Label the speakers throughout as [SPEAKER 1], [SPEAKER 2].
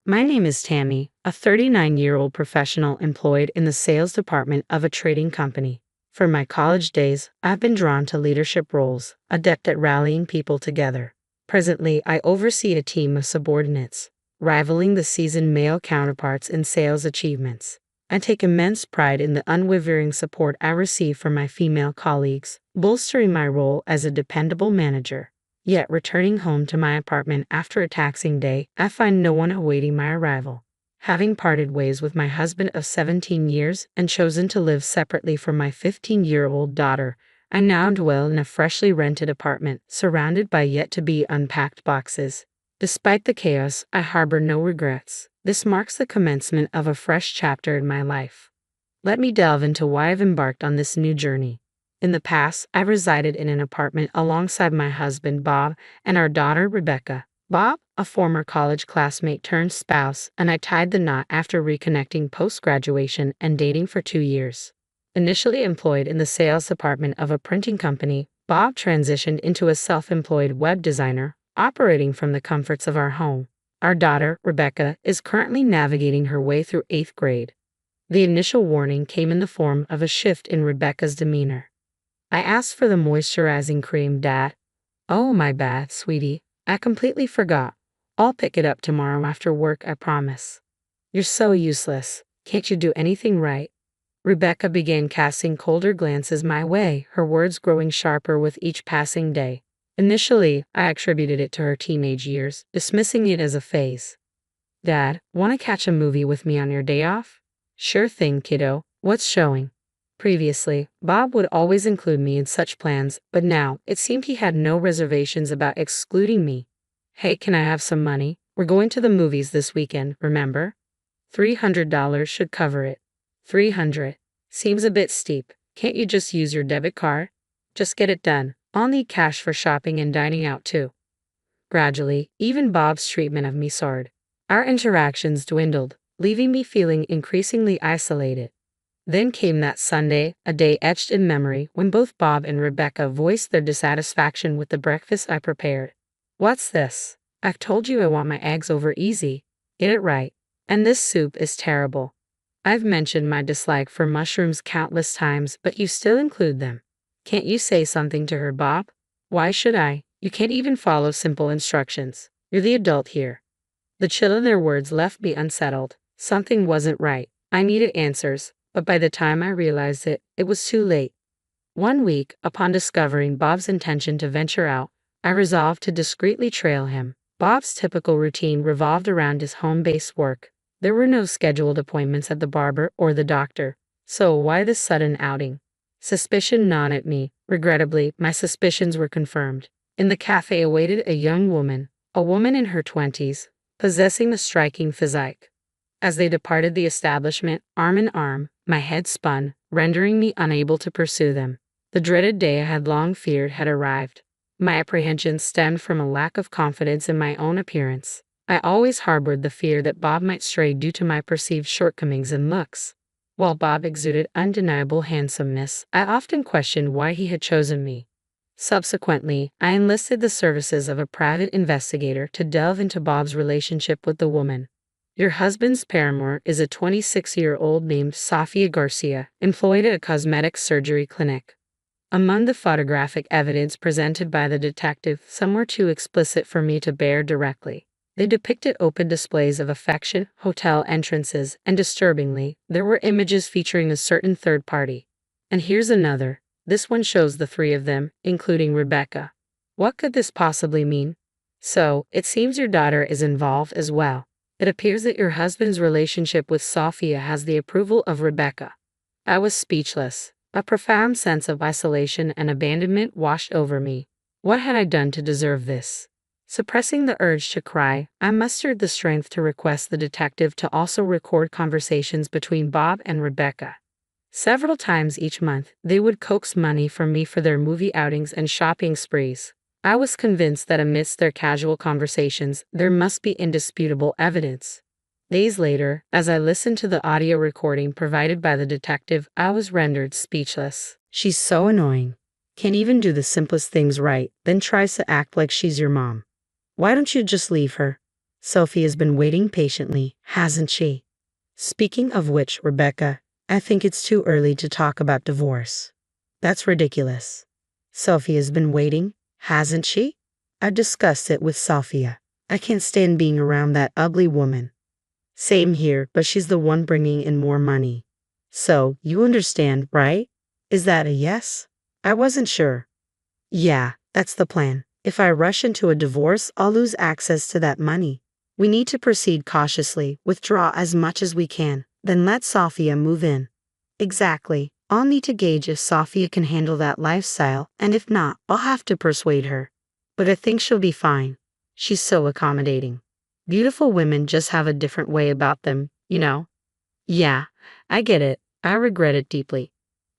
[SPEAKER 1] My name is Tammy, a 39-year-old professional employed in the sales department of a trading company. From my college days, I've been drawn to leadership roles, adept at rallying people together. Presently, I oversee a team of subordinates, rivaling the seasoned male counterparts in sales achievements. I take immense pride in the unwavering support I receive from my female colleagues, bolstering my role as a dependable manager. Yet, returning home to my apartment after a taxing day, I find no one awaiting my arrival. Having parted ways with my husband of 17 years and chosen to live separately from my 15-year-old daughter, I now dwell in a freshly rented apartment, surrounded by yet-to-be unpacked boxes. Despite the chaos, I harbor no regrets. This marks the commencement of a fresh chapter in my life. Let me delve into why I've embarked on this new journey. In the past, I resided in an apartment alongside my husband, Bob, and our daughter, Rebecca. Bob, a former college classmate turned spouse, and I tied the knot after reconnecting post-graduation and dating for 2 years. Initially employed in the sales department of a printing company, Bob transitioned into a self-employed web designer, operating from the comforts of our home. Our daughter, Rebecca, is currently navigating her way through 8th grade. The initial warning came in the form of a shift in Rebecca's demeanor. I asked for the moisturizing cream, Dad. Oh, my bad, sweetie. I completely forgot. I'll pick it up tomorrow after work, I promise. You're so useless. Can't you do anything right? Rebecca began casting colder glances my way, her words growing sharper with each passing day. Initially, I attributed it to her teenage years, dismissing it as a phase. Dad, want to catch a movie with me on your day off? Sure thing, kiddo. What's showing? Previously, Bob would always include me in such plans, but now it seemed he had no reservations about excluding me. Hey, can I have some money? We're going to the movies this weekend, remember? $300 should cover it. $300. Seems a bit steep. Can't you just use your debit card? Just get it done. I'll need cash for shopping and dining out too. Gradually, even Bob's treatment of me soared. Our interactions dwindled, leaving me feeling increasingly isolated. Then came that Sunday, a day etched in memory, when both Bob and Rebecca voiced their dissatisfaction with the breakfast I prepared. What's this? I've told you I want my eggs over easy. Get it right. And this soup is terrible. I've mentioned my dislike for mushrooms countless times, but you still include them. Can't you say something to her, Bob? Why should I? You can't even follow simple instructions. You're the adult here. The chill in their words left me unsettled. Something wasn't right. I needed answers. But by the time I realized it, it was too late. One week, upon discovering Bob's intention to venture out, I resolved to discreetly trail him. Bob's typical routine revolved around his home-based work. There were no scheduled appointments at the barber or the doctor. So why this sudden outing? Suspicion gnawed at me. Regrettably, my suspicions were confirmed. In the cafe awaited a young woman, a woman in her 20s, possessing a striking physique. As they departed the establishment, arm in arm, my head spun, rendering me unable to pursue them. The dreaded day I had long feared had arrived. My apprehensions stemmed from a lack of confidence in my own appearance. I always harbored the fear that Bob might stray due to my perceived shortcomings in looks. While Bob exuded undeniable handsomeness, I often questioned why he had chosen me. Subsequently, I enlisted the services of a private investigator to delve into Bob's relationship with the woman. Your husband's paramour is a 26-year-old named Sofia Garcia, employed at a cosmetic surgery clinic. Among the photographic evidence presented by the detective, some were too explicit for me to bear directly. They depicted open displays of affection, hotel entrances, and disturbingly, there were images featuring a certain third party. And here's another. This one shows the three of them, including Rebecca. What could this possibly mean? So, it seems your daughter is involved as well. It appears that your husband's relationship with Sofia has the approval of Rebecca. I was speechless. A profound sense of isolation and abandonment washed over me. What had I done to deserve this? Suppressing the urge to cry, I mustered the strength to request the detective to also record conversations between Bob and Rebecca. Several times each month, they would coax money from me for their movie outings and shopping sprees. I was convinced that amidst their casual conversations, there must be indisputable evidence. Days later, as I listened to the audio recording provided by the detective, I was rendered speechless. She's so annoying. Can't even do the simplest things right, then tries to act like she's your mom. Why don't you just leave her? Sophia's been waiting patiently, hasn't she? Speaking of which, Rebecca, I think it's too early to talk about divorce. That's ridiculous. Sophia's been waiting, hasn't she? I've discussed it with Sophia. I can't stand being around that ugly woman. Same here, but she's the one bringing in more money. So, you understand, right? Is that a yes? I wasn't sure. Yeah, that's the plan. If I rush into a divorce, I'll lose access to that money. We need to proceed cautiously, withdraw as much as we can, then let Sophia move in. Exactly. I'll need to gauge if Sophia can handle that lifestyle, and if not, I'll have to persuade her. But I think she'll be fine. She's so accommodating. Beautiful women just have a different way about them, you know? Yeah, I get it. I regret it deeply.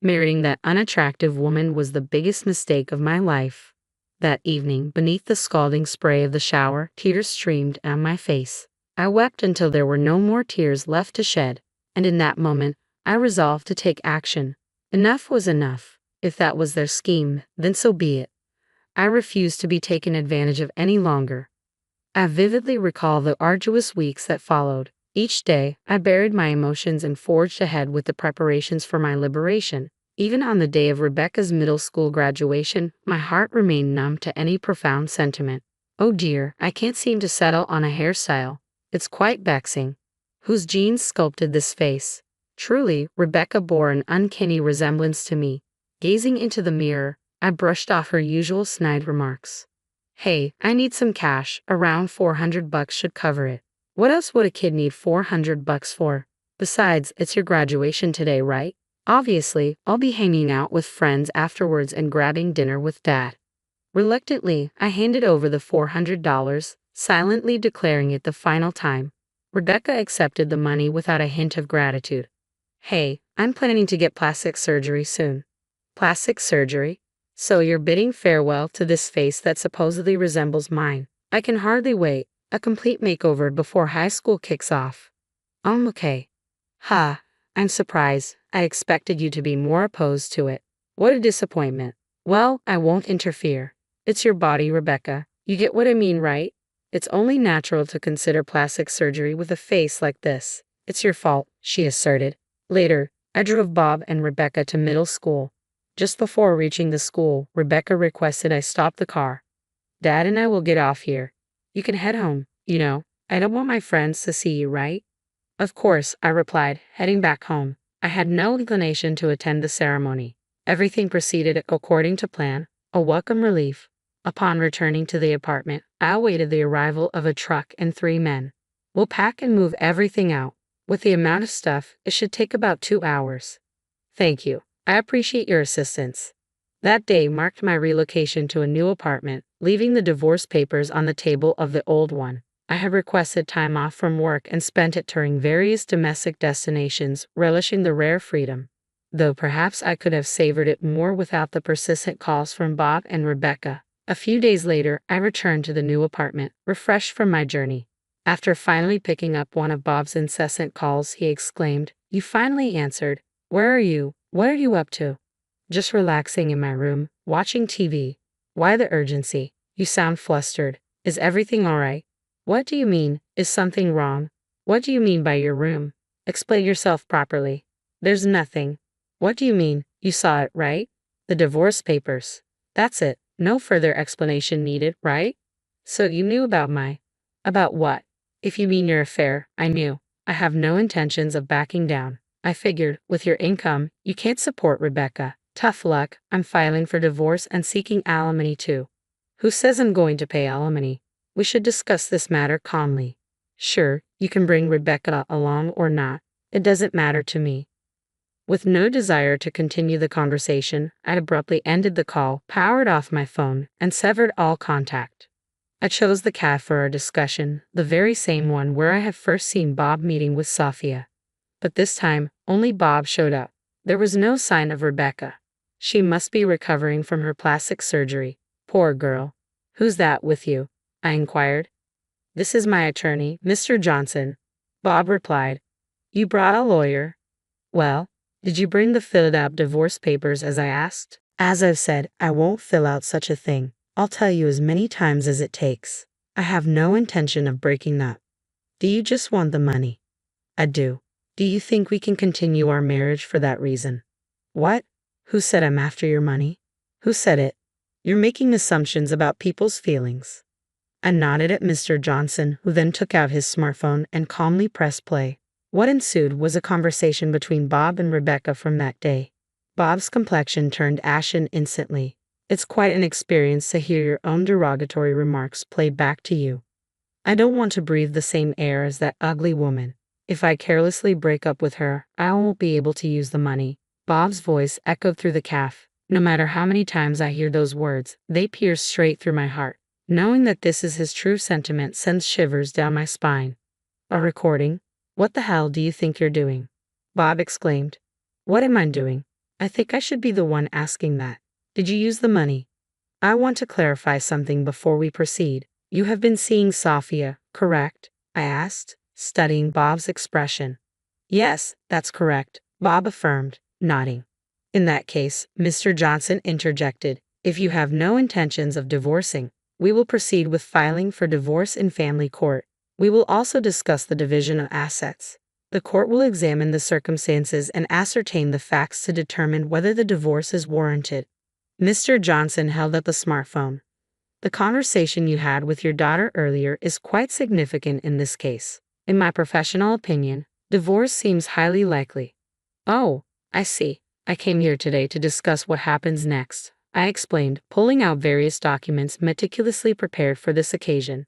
[SPEAKER 1] Marrying that unattractive woman was the biggest mistake of my life. That evening, beneath the scalding spray of the shower, tears streamed down my face. I wept until there were no more tears left to shed, and in that moment, I resolved to take action. Enough was enough. If that was their scheme, then so be it. I refused to be taken advantage of any longer. I vividly recall the arduous weeks that followed. Each day, I buried my emotions and forged ahead with the preparations for my liberation. Even on the day of Rebecca's middle school graduation, my heart remained numb to any profound sentiment. Oh dear, I can't seem to settle on a hairstyle. It's quite vexing. Whose genes sculpted this face? Truly, Rebecca bore an uncanny resemblance to me. Gazing into the mirror, I brushed off her usual snide remarks. Hey, I need some cash. Around $400 should cover it. What else would a kid need $400 for? Besides, it's your graduation today, right? Obviously, I'll be hanging out with friends afterwards and grabbing dinner with Dad. Reluctantly, I handed over the $400, silently declaring it the final time. Rebecca accepted the money without a hint of gratitude. Hey, I'm planning to get plastic surgery soon. Plastic surgery? So you're bidding farewell to this face that supposedly resembles mine. I can hardly wait. A complete makeover before high school kicks off. Okay. Ha, I'm surprised. I expected you to be more opposed to it. What a disappointment. Well, I won't interfere. It's your body, Rebecca. You get what I mean, right? It's only natural to consider plastic surgery with a face like this. It's your fault, she asserted. Later, I drove Bob and Rebecca to middle school. Just before reaching the school, Rebecca requested I stop the car. Dad and I will get off here. You can head home, you know. I don't want my friends to see you, right? Of course, I replied, heading back home. I had no inclination to attend the ceremony. Everything proceeded according to plan, a welcome relief. Upon returning to the apartment, I awaited the arrival of a truck and 3 men. We'll pack and move everything out. With the amount of stuff, it should take about 2 hours. Thank you. I appreciate your assistance. That day marked my relocation to a new apartment, leaving the divorce papers on the table of the old one. I had requested time off from work and spent it touring various domestic destinations, relishing the rare freedom. Though perhaps I could have savored it more without the persistent calls from Bob and Rebecca. A few days later, I returned to the new apartment, refreshed from my journey. After finally picking up one of Bob's incessant calls, he exclaimed, "You finally answered. Where are you? What are you up to?" "Just relaxing in my room, watching TV. Why the urgency? You sound flustered. Is everything all right?" "What do you mean? Is something wrong? What do you mean by your room? Explain yourself properly." "There's nothing." "What do you mean? You saw it, right? The divorce papers." "That's it. No further explanation needed, right?" "So you knew about what?" "If you mean your affair, I knew. I have no intentions of backing down. I figured, with your income, you can't support Rebecca. Tough luck, I'm filing for divorce and seeking alimony too." "Who says I'm going to pay alimony? We should discuss this matter calmly." "Sure, you can bring Rebecca along or not. It doesn't matter to me." With no desire to continue the conversation, I abruptly ended the call, powered off my phone, and severed all contact. I chose the cab for our discussion, the very same one where I had first seen Bob meeting with Sophia. But this time, only Bob showed up. There was no sign of Rebecca. She must be recovering from her plastic surgery. Poor girl. "Who's that with you?" I inquired. "This is my attorney, Mr. Johnson," Bob replied. "You brought a lawyer?" "Well, did you bring the filled out divorce papers as I asked?" "As I've said, I won't fill out such a thing. I'll tell you as many times as it takes." I have no intention of breaking that. Do you just want the money? I do. Do you think we can continue our marriage for that reason? What? Who said I'm after your money? Who said it? You're making assumptions about people's feelings. I nodded at Mr. Johnson, who then took out his smartphone and calmly pressed play. What ensued was a conversation between Bob and Rebecca from that day. Bob's complexion turned ashen instantly. It's quite an experience to hear your own derogatory remarks played back to you. I don't want to breathe the same air as that ugly woman. If I carelessly break up with her, I won't be able to use the money. Bob's voice echoed through the cafe. No matter how many times I hear those words, they pierce straight through my heart. Knowing that this is his true sentiment sends shivers down my spine. A recording? What the hell do you think you're doing? Bob exclaimed. What am I doing? I think I should be the one asking that. Did you use the money? I want to clarify something before we proceed. You have been seeing Sophia, correct? I asked, studying Bob's expression. Yes, that's correct, Bob affirmed, nodding. In that case, Mr. Johnson interjected, if you have no intentions of divorcing, we will proceed with filing for divorce in family court. We will also discuss the division of assets. The court will examine the circumstances and ascertain the facts to determine whether the divorce is warranted. Mr. Johnson held up the smartphone. The conversation you had with your daughter earlier is quite significant in this case. In my professional opinion, divorce seems highly likely. Oh, I see. I came here today to discuss what happens next, I explained, pulling out various documents meticulously prepared for this occasion.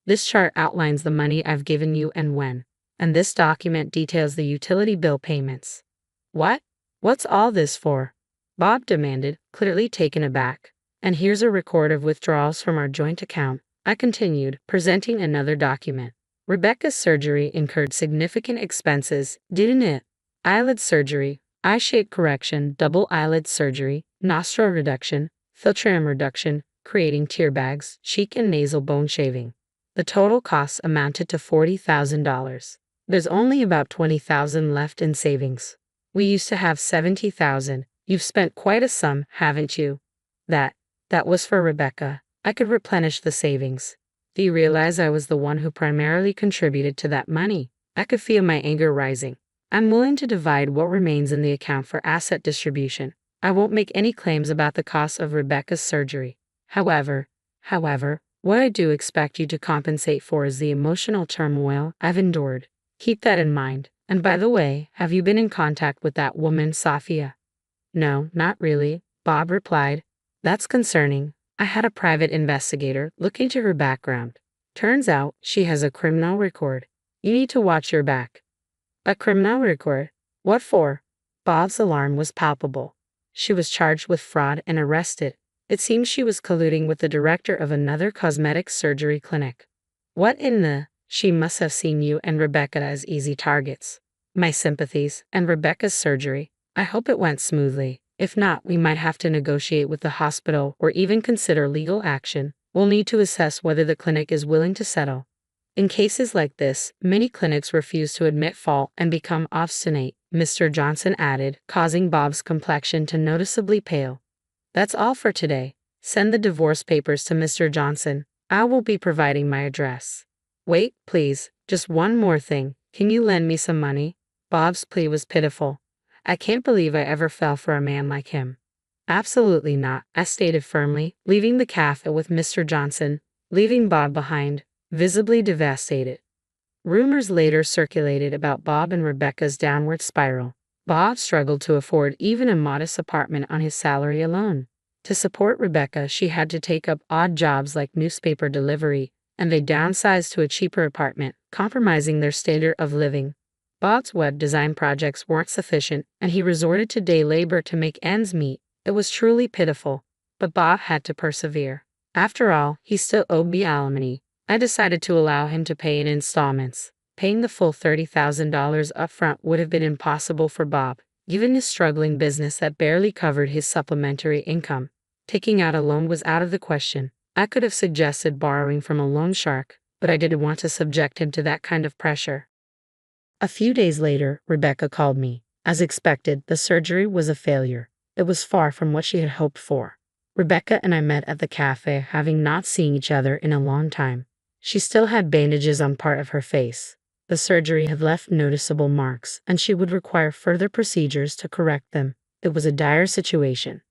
[SPEAKER 1] This chart outlines the money I've given you and when, and this document details the utility bill payments. What? What's all this for? Bob demanded, clearly taken aback. And here's a record of withdrawals from our joint account, I continued, presenting another document. Rebecca's surgery incurred significant expenses, didn't it? Eyelid surgery, eye shape correction, double eyelid surgery, nostril reduction, filtrum reduction, creating tear bags, cheek and nasal bone shaving. The total costs amounted to $40,000. There's only about $20,000 left in savings. We used to have $70,000. You've spent quite a sum, haven't you? That was for Rebecca. I could replenish the savings. Do you realize I was the one who primarily contributed to that money? I could feel my anger rising. I'm willing to divide what remains in the account for asset distribution. I won't make any claims about the cost of Rebecca's surgery. However, what I do expect you to compensate for is the emotional turmoil I've endured. Keep that in mind. And by the way, have you been in contact with that woman, Sophia? No, not really, Bob replied. That's concerning. I had a private investigator look into her background. Turns out she has a criminal record. You need to watch your back. A criminal record? What for? Bob's alarm was palpable. She was charged with fraud and arrested. It seems she was colluding with the director of another cosmetic surgery clinic. What in the? She must have seen you and Rebecca as easy targets. My sympathies, and Rebecca's surgery. I hope it went smoothly. If not, we might have to negotiate with the hospital or even consider legal action. We'll need to assess whether the clinic is willing to settle. In cases like this, many clinics refuse to admit fault and become obstinate, Mr. Johnson added, causing Bob's complexion to noticeably pale. That's all for today. Send the divorce papers to Mr. Johnson. I will be providing my address. Wait, please, just one more thing. Can you lend me some money? Bob's plea was pitiful. I can't believe I ever fell for a man like him. Absolutely not, I stated firmly, leaving the cafe with Mr. Johnson, leaving Bob behind, visibly devastated. Rumors later circulated about Bob and Rebecca's downward spiral. Bob struggled to afford even a modest apartment on his salary alone. To support Rebecca, she had to take up odd jobs like newspaper delivery, and they downsized to a cheaper apartment, compromising their standard of living. Bob's web design projects weren't sufficient, and he resorted to day labor to make ends meet. It was truly pitiful, but Bob had to persevere. After all, he still owed me alimony. I decided to allow him to pay in installments. Paying the full $30,000 upfront would have been impossible for Bob, given his struggling business that barely covered his supplementary income. Taking out a loan was out of the question. I could have suggested borrowing from a loan shark, but I didn't want to subject him to that kind of pressure. A few days later, Rebecca called me. As expected, the surgery was a failure. It was far from what she had hoped for. Rebecca and I met at the cafe, having not seen each other in a long time. She still had bandages on part of her face. The surgery had left noticeable marks, and she would require further procedures to correct them. It was a dire situation.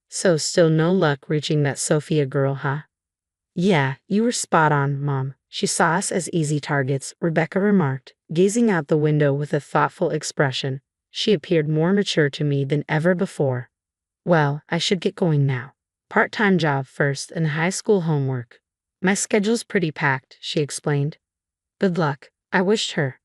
[SPEAKER 1] So still no luck reaching that Sophia girl, huh? Yeah, you were spot on, Mom. She saw us as easy targets, Rebecca remarked, gazing out the window with a thoughtful expression. She appeared more mature to me than ever before. Well, I should get going now. Part-time job first and high school homework. My schedule's pretty packed, she explained. Good luck. I wished her.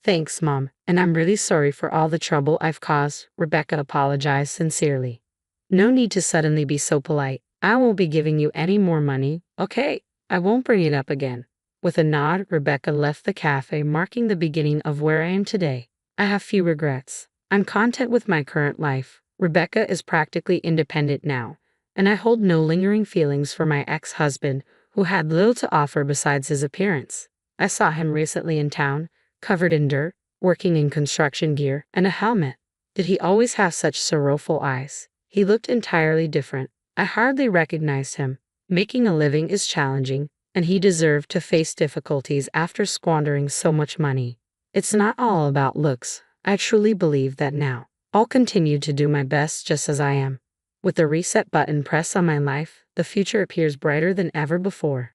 [SPEAKER 1] Thanks, Mom, and I'm really sorry for all the trouble I've caused, Rebecca apologized sincerely. No need to suddenly be so polite. I won't be giving you any more money, okay? I won't bring it up again. With a nod, Rebecca left the cafe, marking the beginning of where I am today. I have few regrets. I'm content with my current life. Rebecca is practically independent now, and I hold no lingering feelings for my ex-husband, who had little to offer besides his appearance. I saw him recently in town, covered in dirt, working in construction gear and a helmet. Did he always have such sorrowful eyes? He looked entirely different. I hardly recognized him. Making a living is challenging, and he deserved to face difficulties after squandering so much money. It's not all about looks. I truly believe that now. I'll continue to do my best just as I am. With the reset button pressed on my life, the future appears brighter than ever before.